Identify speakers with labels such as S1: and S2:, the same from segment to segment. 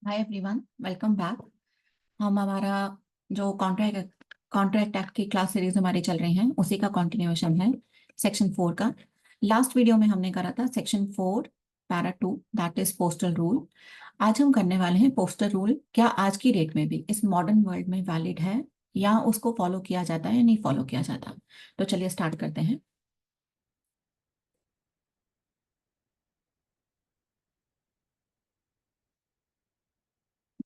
S1: Hi everyone, welcome back. हम हमारा जो कॉन्ट्रैक्ट एक्ट की क्लास सीरीज हमारी चल रही है उसी का कंटिन्यूएशन है सेक्शन 4 का। लास्ट वीडियो में हमने करा था section 4 para 2, that is postal rule. आज हम करने वाले हैं पोस्टल रूल क्या आज की डेट में भी इस मॉडर्न वर्ल्ड में वैलिड है या उसको फॉलो किया जाता है या नहीं फॉलो किया जाता। तो चलिए स्टार्ट करते हैं।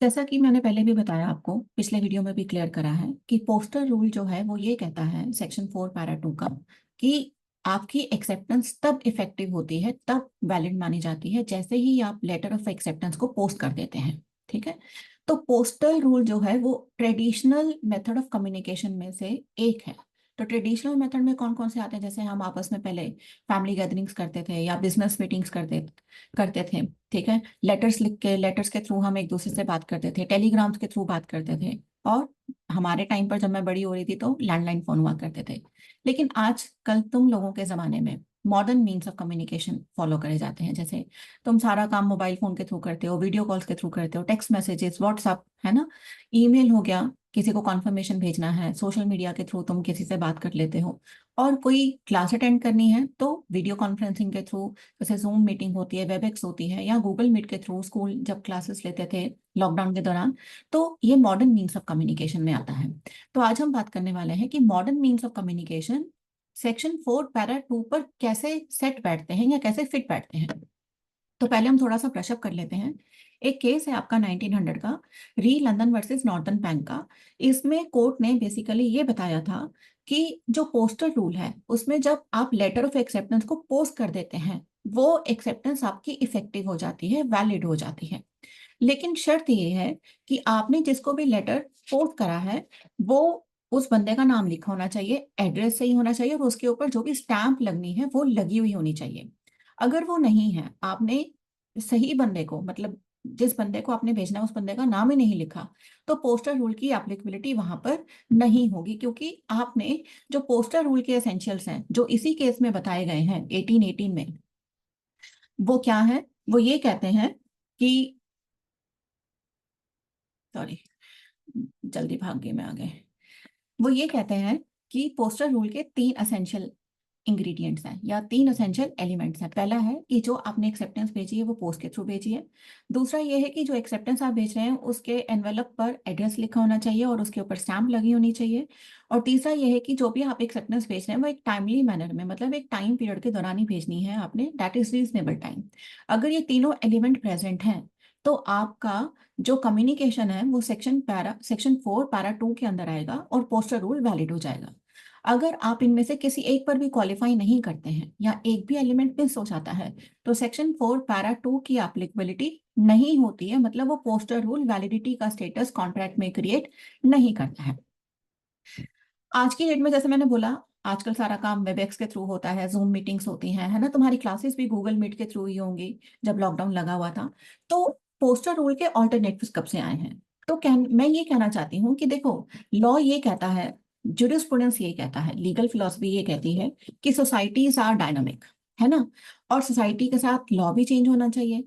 S1: जैसा कि मैंने पहले भी बताया, आपको पिछले वीडियो में भी क्लियर करा है कि पोस्टर रूल जो है वो ये कहता है सेक्शन 4 पैरा 2 का कि आपकी एक्सेप्टेंस तब इफेक्टिव होती है, तब वैलिड मानी जाती है जैसे ही आप लेटर ऑफ एक्सेप्टेंस को पोस्ट कर देते हैं। ठीक है। तो पोस्टल रूल जो है वो ट्रेडिशनल मेथड ऑफ कम्युनिकेशन में से एक है। तो ट्रेडिशनल मेथड में कौन कौन से आते हैं, जैसे हम आपस में पहले फैमिली गैदरिंग्स करते थे या बिजनेस मीटिंग्स करते करते थे। ठीक है। लेटर्स लिख के, लेटर्स के थ्रू हम एक दूसरे से बात करते थे, टेलीग्राम्स के थ्रू बात करते थे। और हमारे टाइम पर जब मैं बड़ी हो रही थी तो लैंडलाइन फोन हुआ करते थे। लेकिन आज कल तुम लोगों के जमाने में modern means of communication follow करे जाते हैं। जैसे तुम सारा काम मोबाइल फोन के थ्रू करते हो, वीडियो कॉल्स के थ्रू करते हो, टेक्स्ट मैसेजेस, व्हाट्सअप, है ना, ईमेल हो गया, किसी को कॉन्फर्मेशन भेजना है, सोशल मीडिया के थ्रू तुम किसी से बात कर लेते हो। और कोई क्लास अटेंड करनी है तो वीडियो कॉन्फ्रेंसिंग के थ्रू, जैसे जूम मीटिंग होती है, वेबएक्स होती है, या गूगल मीट के थ्रू स्कूल जब क्लासेस लेते थे लॉकडाउन के दौरान। तो ये मॉडर्न मीन्स ऑफ कम्युनिकेशन में आता है। तो आज हम बात करने वाले हैं कि modern means of communication section 4 para 2 पर कैसे सेट बैठते हैं या कैसे फिट बैठते हैं। तो पहले हम थोड़ा सा ब्रशअप कर लेते हैं। एक केस है आपका 1900 का, री लंदन वर्सेस नॉर्दर्न बैंक का। इसमें कोर्ट ने बेसिकली ये बताया था कि जो पोस्टल रूल है उसमें जब आप लेटर ऑफ एक्सेप्टेंस को पोस्ट कर देते हैं वो एक्सेप्टेंस आपकी इफेक्टिव हो जाती है, वैलिड हो जाती है। लेकिन शर्त ये है कि आपने जिसको भी लेटर पोस्ट करा है वो उस बंदे का नाम लिखा होना चाहिए, एड्रेस सही होना चाहिए और उसके ऊपर जो भी स्टैंप लगनी है वो लगी हुई होनी चाहिए। अगर वो नहीं है, आपने सही बंदे को, मतलब जिस बंदे को आपने भेजना है उस बंदे का नाम ही नहीं लिखा, तो पोस्टर रूल की एप्लीकेबिलिटी वहां पर नहीं होगी, क्योंकि आपने जो पोस्टर रूल के एसेंशियल्स हैं जो इसी केस में बताए गए हैं 1818 में, वो क्या है, वो ये कहते हैं कि, सॉरी जल्दी भाग गए मैं आगे, वो ये कहते हैं कि पोस्टर रूल के तीन असेंशियल इंग्रेडिएंट्स हैं या तीन असेंशियल एलिमेंट्स हैं। पहला है कि जो आपने एक्सेप्टेंस भेजी है वो पोस्ट के थ्रू भेजी है। दूसरा ये है कि जो एक्सेप्टेंस आप भेज रहे हैं उसके एनवेलप पर एड्रेस लिखा होना चाहिए और उसके ऊपर स्टैम्प लगी होनी चाहिए। और तीसरा ये है कि जो भी आप एक्सेप्टेंस भेज रहे हैं वो एक टाइमली मैनर में, मतलब एक टाइम पीरियड के दौरान ही भेजनी है आपने, दैट इज रीजनेबल टाइम। अगर ये तीनों एलिमेंट प्रेजेंट हैं तो आपका जो कम्युनिकेशन है वो सेक्शन 4 पैरा 2 के अंदर आएगा और पोस्टर रूल वैलिड हो जाएगा। अगर आप इनमें से किसी एक पर भी क्वालिफाई नहीं करते हैं या एक भी एलिमेंट मिस हो जाता है तो सेक्शन 4 पैरा 2 की एप्लीकेबिलिटी नहीं होती है, मतलब वो पोस्टर रूल वैलिडिटी का स्टेटस कॉन्ट्रैक्ट में क्रिएट नहीं करता है। आज की डेट में जैसे मैंने बोला, आजकल सारा काम वेबएक्स के थ्रू होता है, जूम मीटिंग्स होती हैं, है ना, तुम्हारी क्लासेस भी गूगल मीट के थ्रू ही होंगी जब लॉकडाउन लगा हुआ था। तो पोस्टर रूल के ऑल्टरनेटिव्स कब से आए हैं। तो मैं ये कहना चाहती हूँ कि देखो, लॉ ये कहता है, जुरिस्प्रूडेंस ये कहता है, लीगल फिलोसफी ये कहती है कि सोसाइटीज आर डायनामिक, है ना, और सोसाइटी के साथ लॉ भी चेंज होना चाहिए।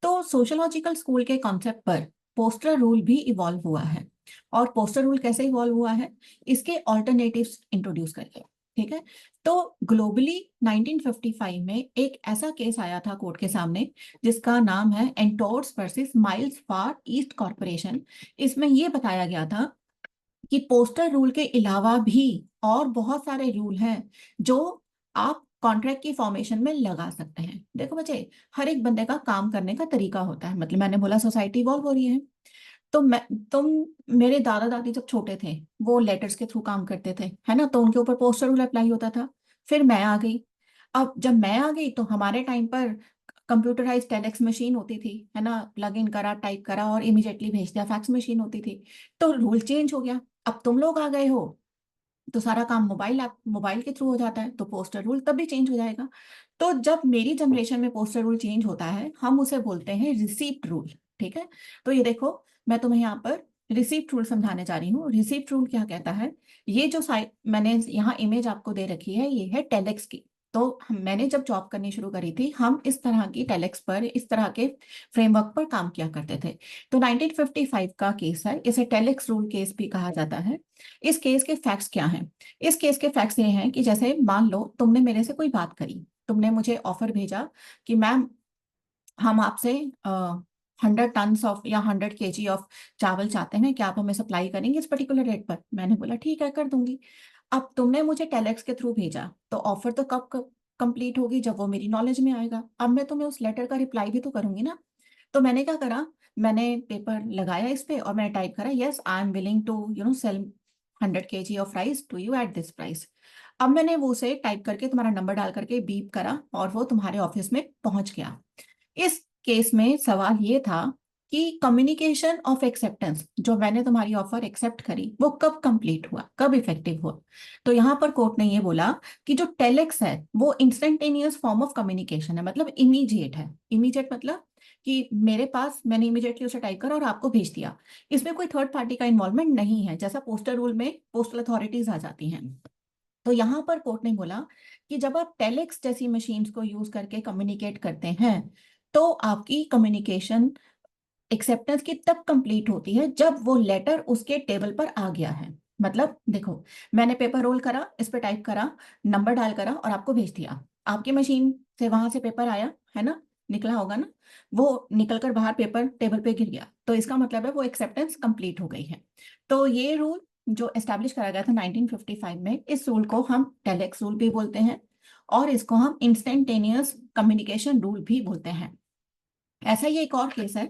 S1: तो सोशोलॉजिकल स्कूल के कॉन्सेप्ट पर पोस्टर रूल भी इवॉल्व हुआ है। और पोस्टर रूल कैसे इवॉल्व हुआ है, इसके ऑल्टरनेटिव्स इंट्रोड्यूस करके। ठीक है। तो ग्लोबली 1955 में एक ऐसा केस आया था कोर्ट के सामने जिसका नाम है एंटोर्स वर्सेस माइल्स फार ईस्ट कॉर्पोरेशन। इसमें यह बताया गया था कि पोस्टर रूल के अलावा भी और बहुत सारे रूल हैं जो आप कॉन्ट्रैक्ट की फॉर्मेशन में लगा सकते हैं। देखो बच्चे, हर एक बंदे का काम करने का तरीका होता है, मतलब मैंने बोला सोसाइटी इवॉल्व हो रही है। तो मैं तुम मेरे दादा दादी जब छोटे थे वो लेटर्स के थ्रू काम करते थे, है ना, तो उनके ऊपर पोस्टर रूल अप्लाई होता था। फिर मैं आ गई। अब जब मैं आ गई तो हमारे टाइम पर कंप्यूटराइज टेलेक्स मशीन होती थी, है ना, प्लग इन करा, टाइप करा और इमीडिएटली भेज दिया, फैक्स मशीन होती थी। तो रूल चेंज हो गया। अब तुम लोग आ गए हो तो सारा काम मोबाइल ऐप, मोबाइल के थ्रू हो जाता है, तो पोस्टर रूल तब भी चेंज हो जाएगा। तो जब मेरी जनरेशन में पोस्टर रूल चेंज होता है हम उसे बोलते हैं रिसीप्ट रूल। ठीक है। तो ये देखो, मैं तुम्हें यहाँ पर रिसीप्ट रूल समझाने जा रही हूँ। रिसीप्ट रूल क्या कहता है, ये जो साइट मैंने यहाँ इमेज आपको दे रखी है ये है टेलेक्स की। मैंने जब जॉब करनी शुरू करी थी, हम इस तरह की टेलेक्स पर, इस तरह के फ्रेमवर्क पर काम किया करते थे। तो 1955 का केस है, इसे टेलेक्स रूल केस भी कहा जाता है। इस केस के फैक्ट्स क्या हैं? इस केस के फैक्ट्स ये हैं कि जैसे मान लो तुमने मेरे से कोई बात करी, तुमने मुझे ऑफर भेजा कि मैम हम आपसे 100 टन ऑफ या 100 kg ऑफ चावल चाहते हैं, क्या आप हमें सप्लाई करेंगे इस पर्टिकुलर रेट पर? मैंने बोला ठीक है, कर दूंगी। अब तुमने मुझे टेलेक्स के थ्रू भेजा, तो ऑफर तो कब कंप्लीट होगी? जब वो मेरी नॉलेज में आएगा। अब मैं तुम्हें उस लेटर का रिप्लाई भी तो करूंगी ना। तो मैंने क्या करा, मैंने पेपर लगाया इस पे और मैंने टाइप करा, yes I am willing to sell 100 kg of rice to you at this price. अब मैंने वो से टाइप करके तुम्हारा नंबर डाल करके बीप करा और वो तुम्हारे ऑफिस में पहुंच गया। इस केस में सवाल ये था कि कम्युनिकेशन ऑफ एक्सेप्टेंस, जो मैंने तुम्हारी ऑफर एक्सेप्ट करी, वो कब कंप्लीट हुआ, कब इफेक्टिव हुआ? तो यहां पर कोर्ट ने ये बोला कि जो टेलेक्स है वो इंस्टेंटेनियस फॉर्म ऑफ कम्युनिकेशन है, मतलब इमीडिएट है। इमीडिएट मतलब कि मेरे पास, मैंने इमीडिएटली उसे टाइप करा और आपको भेज दिया। इसमें कोई थर्ड पार्टी का इन्वॉल्वमेंट नहीं है, जैसा पोस्टल रूल में पोस्टल अथॉरिटीज आ जाती हैं। तो यहां पर कोर्ट ने बोला कि जब आप टेलेक्स जैसी मशीन्स को यूज करके कम्युनिकेट करते हैं, तो आपकी कम्युनिकेशन एक्सेप्टेंस की तब कंप्लीट होती है जब वो लेटर उसके टेबल पर आ गया है। मतलब देखो, मैंने पेपर रोल करा, इस पे टाइप करा, नंबर डाल करा और आपको भेज दिया। आपकी मशीन से वहां से पेपर आया है ना, निकला होगा ना, वो निकलकर बाहर पेपर टेबल पे गिर गया, तो इसका मतलब है वो एक्सेप्टेंस कंप्लीट हो गई है। तो ये रूल जो एस्टेब्लिश करा गया था 1955 में, इस रूल को हम टेलेक्स रूल भी बोलते हैं और इसको हम इंस्टेंटेनियस कम्युनिकेशन रूल भी बोलते हैं। ऐसा ही एक और केस है,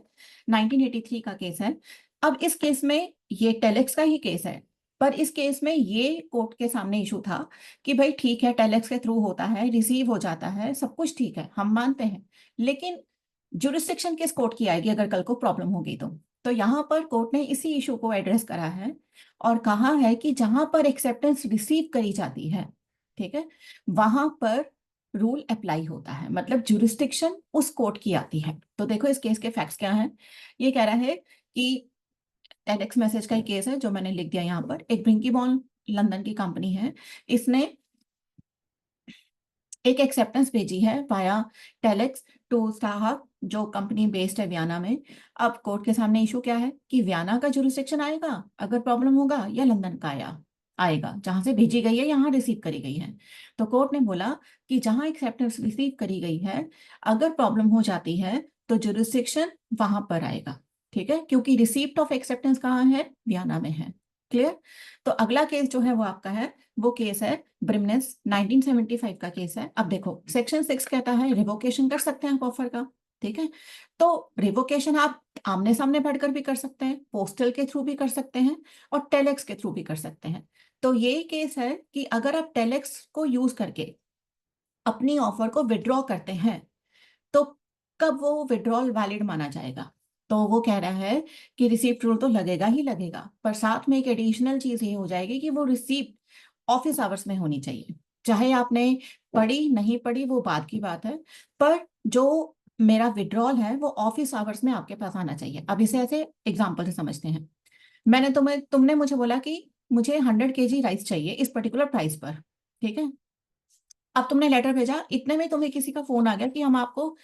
S1: 1983 का केस है। अब इस केस में ये टेलेक्स का ही केस है, पर इस केस में ये कोर्ट के सामने इशू था कि भाई ठीक है, टेलेक्स के थ्रू होता है, रिसीव हो जाता है, सब कुछ ठीक है, हम मानते हैं, लेकिन जुरिस्डिक्शन किस कोर्ट की आएगी अगर कल को प्रॉब्लम होगी तो यहां पर कोर्ट ने इसी इशू को एड्रेस करा है और कहा है कि जहां पर एक्सेप्टेंस रिसीव करी जाती है, ठीक है, वहां पर रूल अप्लाई होता है, मतलब जुरिस्डिक्शन उस कोर्ट की आती है। तो देखो इस केस के फैक्ट्स क्या हैं। ये कह रहा है कि टेलेक्स मैसेज का ही केस है जो मैंने लिख दिया यहाँ पर। एक ब्रिंकीबॉर्न लंदन की कंपनी है, इसने एक एक्सेप्टेंस भेजी है वाया टेलेक्स टू स्टारहब, जो कंपनी बेस्ड है वियना में। अब कोर्ट के सामने इशू क्या है कि वियना का जुरिस्डिक्शन आएगा अगर प्रॉब्लम होगा, या लंदन का आएगा जहां से भेजी गई है, यहाँ रिसीव करी गई है। तो कोर्ट ने बोला कि जहां एक्सेप्टेंस रिसीव करी गई है, अगर प्रॉब्लम हो जाती है तो जुरिस्डिक्शन वहां पर आएगा, ठीक है, क्योंकि रिसीप्ट ऑफ एक्सेप्टेंस कहाँ है, वियना में है। क्लियर? तो अगला केस जो है वो आपका है, वो केस है ब्रिमनेस, 1975 का केस है। अब देखो सेक्शन 6 कहता है रिवोकेशन कर सकते हैं आप ऑफर का, ठीक है। तो रिवोकेशन आप आमने सामने बढ़कर भी कर सकते हैं, पोस्टल के थ्रू भी कर सकते हैं और टेलेक्स के थ्रू भी कर सकते हैं। तो ये केस है कि अगर आप टेलेक्स को यूज करके अपनी ऑफर को विड्रॉ करते हैं, तो कब वो विड्रॉल वैलिड माना जाएगा? तो वो कह रहा है कि रिसीप्ट रूल तो लगेगा ही लगेगा, पर साथ में एक एडिशनल चीज ये हो जाएगी कि वो रिसीप्ट ऑफिस आवर्स में होनी चाहिए। चाहे आपने पढ़ी नहीं पढ़ी वो बात की बात है, पर जो मेरा विड्रॉल है वो ऑफिस आवर्स में आपके पास आना चाहिए। अब इसे ऐसे एग्जाम्पल से समझते हैं। तुमने मुझे बोला कि मुझे 100 kg राइस चाहिए इस पर्टिकुलर प्राइस पर, ठीक है। अब तुमने लेटर भेजा, इतने में तुम्हें किसी का फोन आ गया कि हम आपको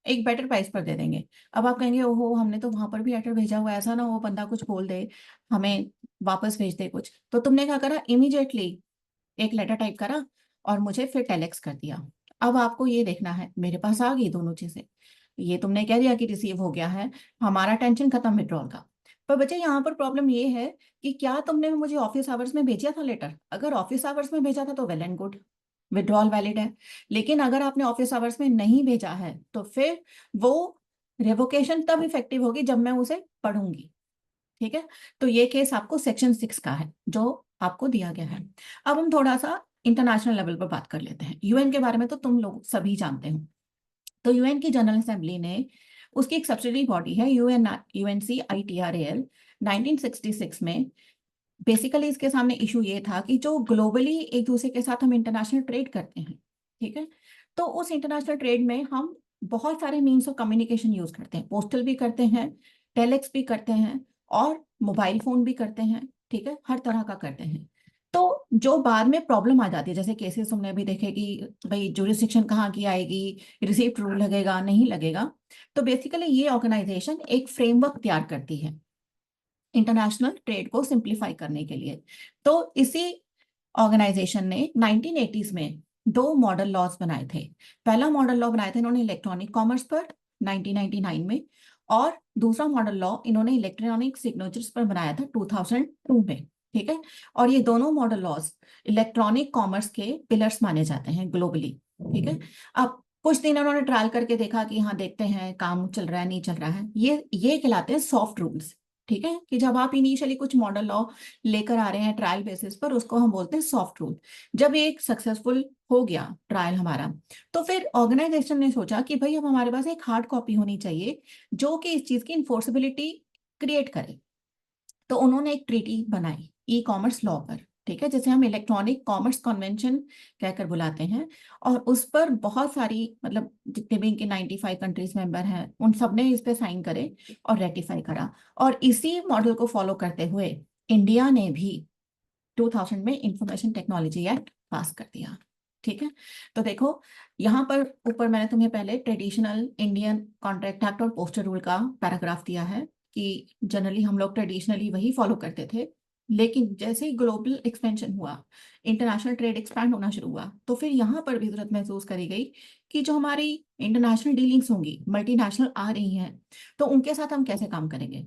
S1: एक बेटर प्राइस पर दे देंगे। अब आप कहेंगे ओहो, हमने तो वहां पर भी लेटर भेजा हुआ है, ऐसा ना वो बंदा कुछ बोल दे, हमें वापस भेज दे कुछ। तो तुमने क्या करा, इमीडिएटली एक लेटर टाइप करा और मुझे फिर टेलेक्स कर दिया। अब आपको ये देखना है, मेरे पास आ गई दोनों चीजें, ये तुमने कह दिया कि रिसीव हो गया है, हमारा टेंशन खत्म विड्रॉल का। पर बच्चे यहाँ पर प्रॉब्लम ये है कि क्या तुमने मुझे ऑफिस आवर्स में भेजा था लेटर? अगर ऑफिस आवर्स में भेजा था तो well and good, withdrawal valid है। लेकिन अगर आपने ऑफिस आवर्स में नहीं भेजा है तो फिर वो रेवोकेशन तब इफेक्टिव होगी जब मैं उसे पढ़ूंगी, ठीक है। तो ये केस आपको सेक्शन 6 का है जो आपको दिया गया है। अब हम थोड़ा सा इंटरनेशनल लेवल पर बात कर लेते हैं। यूएन के बारे में तो तुम लोग सभी जानते हो। तो यूएन की जनरल असेंबली ने, उसकी एक सब्सिडरी बॉडी है UNCITRAL, 1966 में बेसिकली इसके सामने इशू ये था कि जो ग्लोबली एक दूसरे के साथ हम इंटरनेशनल ट्रेड करते हैं, ठीक है, तो उस इंटरनेशनल ट्रेड में हम बहुत सारे मीन्स ऑफ कम्युनिकेशन यूज करते हैं, पोस्टल भी करते हैं, टेलेक्स भी करते हैं और मोबाइल फोन भी करते हैं, ठीक है, हर तरह का करते हैं। तो जो बाद में प्रॉब्लम आ जाती है, जैसे केसेस तुमने अभी देखे कि भाई जुरिस्डिक्शन कहाँ की आएगी, रिसीप्ट रूल लगेगा नहीं लगेगा, तो बेसिकली ये ऑर्गेनाइजेशन एक फ्रेमवर्क तैयार करती है इंटरनेशनल ट्रेड को सिंप्लीफाई करने के लिए। तो इसी ऑर्गेनाइजेशन ने 1980s में दो मॉडल लॉज बनाए थे। पहला मॉडल लॉ बनाया था इन्होंने इलेक्ट्रॉनिक कॉमर्स पर 1999 में, और दूसरा मॉडल लॉ इन्होंने इलेक्ट्रॉनिक सिग्नेचर्स पर बनाया था 2002 में। ठीक है, और ये दोनों मॉडल लॉज इलेक्ट्रॉनिक कॉमर्स के पिलर्स माने जाते हैं ग्लोबली। ठीक है, अब कुछ दिन उन्होंने ट्रायल करके देखा कि हाँ देखते हैं काम चल रहा है नहीं चल रहा है, ये कहलाते हैं सॉफ्ट रूल्स। ठीक है, कि जब आप इनिशियली कुछ मॉडल लॉ लेकर आ रहे हैं ट्रायल बेसिस पर, उसको हम बोलते हैं सॉफ्ट रूल। जब ये एक सक्सेसफुल हो गया ट्रायल हमारा, तो फिर ऑर्गेनाइजेशन ने सोचा कि भाई अब हमारे पास एक हार्ड कॉपी होनी चाहिए जो कि इस चीज की इन्फोर्सेबिलिटी क्रिएट करे। तो उन्होंने एक ट्रीटी बनाई ई कॉमर्स लॉ पर। ठीक है, जैसे हम इलेक्ट्रॉनिक कॉमर्स कन्वेंशन कहकर बुलाते हैं, और उस पर बहुत सारी मतलब जितने भी इनके 95 कंट्रीज मेंबर हैं उन सब ने इस पे साइन करे और रेटिफाई करा। और इसी मॉडल को फॉलो करते हुए इंडिया ने भी 2000 में इंफॉर्मेशन टेक्नोलॉजी एक्ट पास कर दिया। ठीक है, तो देखो यहाँ पर ऊपर मैंने तुम्हें पहले ट्रेडिशनल इंडियन कॉन्ट्रैक्ट एक्ट और पोस्टर रूल का पैराग्राफ दिया है कि जनरली हम लोग ट्रेडिशनली वही फॉलो करते थे, लेकिन जैसे ही ग्लोबल एक्सपेंशन हुआ, इंटरनेशनल ट्रेड एक्सपैंड होना शुरू हुआ, तो फिर यहाँ पर भी जरूरत महसूस करी गई कि जो हमारी इंटरनेशनल डीलिंग्स होंगी, मल्टीनेशनल आ रही हैं, तो उनके साथ हम कैसे काम करेंगे।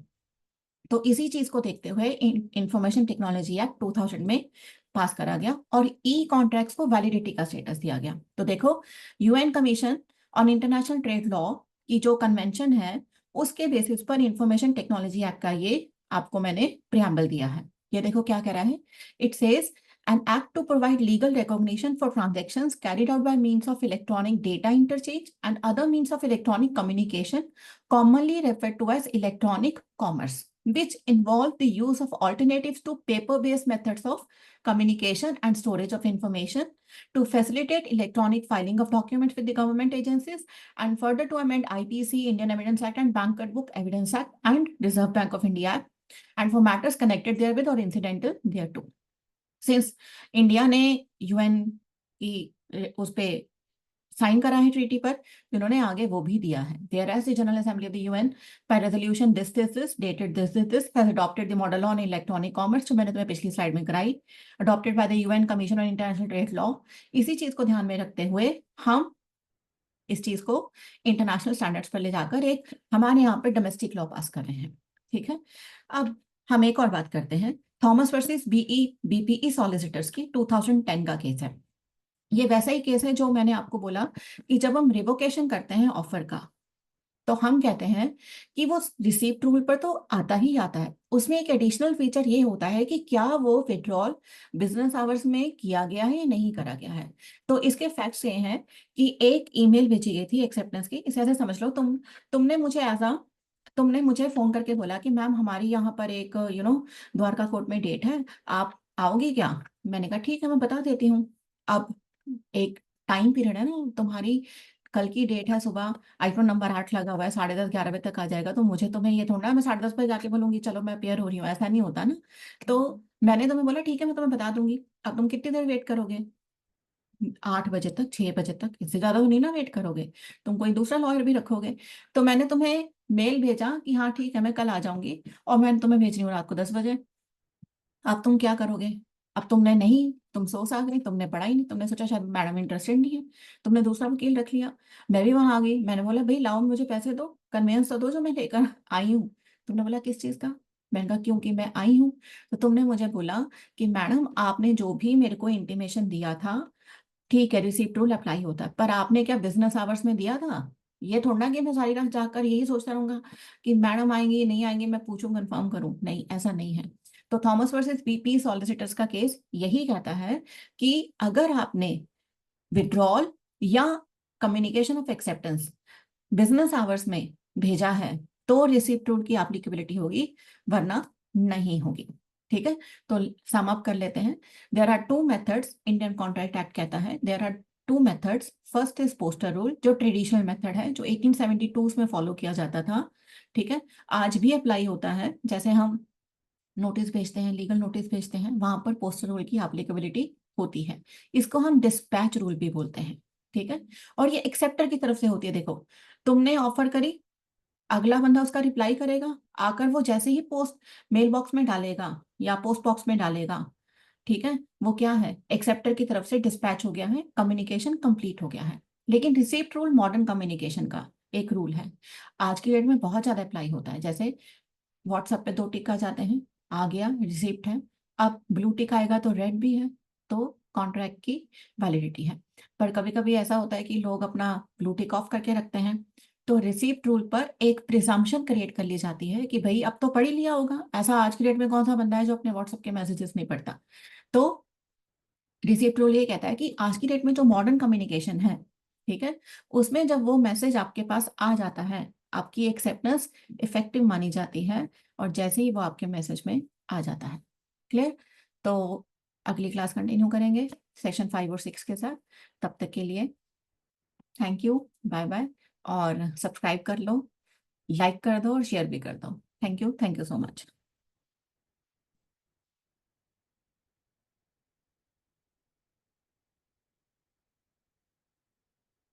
S1: तो इसी चीज को देखते हुए इंफॉर्मेशन टेक्नोलॉजी एक्ट 2000 में पास करा गया और ई कॉन्ट्रैक्ट्स को वैलिडिटी का स्टेटस दिया गया। तो देखो, UN commission on international trade law की जो कन्वेंशन है, उसके बेसिस पर इंफॉर्मेशन टेक्नोलॉजी एक्ट का ये आपको मैंने प्रियम्बल दिया है। ये देखो क्या कह रहा है, it says an act to provide legal recognition for transactions carried out by means of electronic data interchange and other means of electronic communication, commonly referred to as electronic commerce, which involve the use of alternatives to paper-based methods of communication and storage of information to facilitate electronic filing of documents with the government agencies, and further to amend IPC, Indian Evidence Act, and Bank Book Evidence Act, and Reserve Bank of India Act, and for matters connected therewith or incidental thereto. Since India ने UN की उस पे sign करा है treaty पर, जिन्होंने आगे वो भी दिया है, whereas the General Assembly of the UN by resolution this dated this has adopted the model law on electronic commerce, जो मैंने तुम्हें पिछली स्लाइड में कराई, adopted by the UN Commission on International Trade Law। इसी चीज को ध्यान में रखते हुए हम इस चीज को इंटरनेशनल स्टैंडर्ड्स पर ले जाकर एक हमारे यहाँ पे डोमेस्टिक लॉ पास कर रहे हैं। ठीक है, अब हम एक और बात करते हैं, थॉमस वर्सेस बीपीई सॉलिसिटर्स की 2010 का केस है। ये वैसा ही केस है जो मैंने आपको बोला कि जब हम रिवोकेशन करते हैं ऑफर का, तो हम कहते हैं कि वो रिसीप्ट रूल पर तो आता ही आता है, उसमें एक एडिशनल फीचर ये होता है कि क्या वो विड्रॉल बिजनेस आवर्स में किया गया है या नहीं करा गया है। तो इसके फैक्ट्स ये हैं कि एक ईमेल भेजी गई थी एक्सेप्टेंस की, इसे ऐसे समझ लो, तुमने मुझे फोन करके बोला कि मैम हमारी यहाँ पर एक द्वारका कोर्ट में डेट है, आप आओगी क्या। मैंने कहा ठीक है मैं बता देती हूँ। अब एक टाइम पीरियड है ना, तुम्हारी कल की डेट है, सुबह आईफोन नंबर 8 लगा हुआ है, 10:30-11 बजे तक आ जाएगा, तो मुझे तुम्हें ये थोड़ा मैं 10:30 बजे जाके बोलूंगी चलो मैं अपेयर हो रही हूँ, ऐसा नहीं होता ना। तो मैंने तुम्हें बोला ठीक है मैं तुम्हें बता दूंगी। अब तुम कितनी देर वेट करोगे, 8 बजे तक, 6 बजे तक, इससे ज्यादा तो नहीं ना वेट करोगे, तुम कोई दूसरा लॉयर भी रखोगे। तो मैंने तुम्हें मेल भेजा कि हाँ ठीक है मैं कल आ जाऊंगी, और मैं तुम्हें भेज रही हूँ रात को 10 बजे। अब तुम क्या करोगे, अब तुमने नहीं, तुम सोच आ गई, तुमने पढ़ा ही नहीं, तुमने सोचा शायद मैडम इंटरेस्टेड नहीं है, तुमने दूसरा वकील रख लिया। मैं भी वहां आ गई, मैंने बोला भाई लाओ मुझे पैसे दो, कन्वेंस तो दो जो मैं लेकर आई हूँ। तुमने बोला किस चीज का। मैंने कहा क्योंकि मैं आई हूँ। तो तुमने मुझे बोला कि मैडम आपने जो भी मेरे को इंटीमेशन दिया था, ठीक है रिसीप्ट रूल अप्लाई होता है, पर आपने क्या बिजनेस आवर्स में दिया था। ये थोड़ा ना कि मैं सारी रात जाकर यही सोचता रहूंगा कि मैडम आएंगी नहीं आएंगी, मैं पूछूं कंफर्म करूं, नहीं ऐसा नहीं है। तो थॉमस वर्सेस बीपी सॉलिसिटर्स का केस यही कहता है कि अगर आपने विड्रॉल या communication of acceptance business hours में भेजा है तो रिसिप्ट रूल की एप्लीकेबिलिटी होगी, वरना नहीं होगी। ठीक है, तो सम अप कर लेते हैं। There are two methods, Indian contract act कहता है there are two methods. First is postal rule, जो ट्रेडिशनल मेथड है, जो 1872 में फॉलो किया जाता था। ठीक है, आज भी अप्लाई होता है। जैसे हम नोटिस भेजते हैं, लीगल नोटिस भेजते हैं, वहां पर पोस्टल रूल की एप्लीकेबिलिटी होती है। इसको हम डिस्पैच रूल भी बोलते हैं, ठीक है। और ये एक्सेप्टर की तरफ से होती है। देखो, तुमने ऑफर करी, अगला बंदा उसका रिप्लाई करेगा, आकर वो जैसे ही पोस्ट मेल बॉक्स में डालेगा या पोस्ट बॉक्स में डालेगा, ठीक है, वो क्या है, एक्सेप्टर की तरफ से डिस्पैच हो गया है, कम्युनिकेशन कंप्लीट हो गया है। लेकिन रिसीप्ट रूल मॉडर्न कम्युनिकेशन का एक रूल है, आज की डेट में बहुत ज्यादा अप्लाई होता है। जैसे व्हाट्सएप पे 2 टिक आ जाते हैं, आ गया, रिसीप्ट है। अब ब्लू टिक आएगा तो रेड भी है, तो कॉन्ट्रैक्ट की वैलिडिटी है। पर कभी कभी ऐसा होता है कि लोग अपना ब्लू टिक ऑफ करके रखते हैं, तो रिसीप्ट रूल पर एक प्रिजम्पशन क्रिएट कर ली जाती है कि भाई अब तो पढ़ ही लिया होगा। ऐसा आज की डेट में कौन सा बंदा है जो अपने व्हाट्सएप के मैसेजेस नहीं पढ़ता। तो रिसीप्ट रूल ये कहता है कि आज की डेट में जो मॉडर्न कम्युनिकेशन है, ठीक है, उसमें जब वो मैसेज आपके पास आ जाता है, आपकी एक्सेप्टेंस इफेक्टिव मानी जाती है, और जैसे ही वो आपके मैसेज में आ जाता है। क्लियर? तो अगली क्लास कंटिन्यू करेंगे सेशन 5 और 6 के साथ। तब तक के लिए थैंक यू, बाय बाय। और सब्सक्राइब कर लो, लाइक कर दो और शेयर भी कर दो। Thank you so much.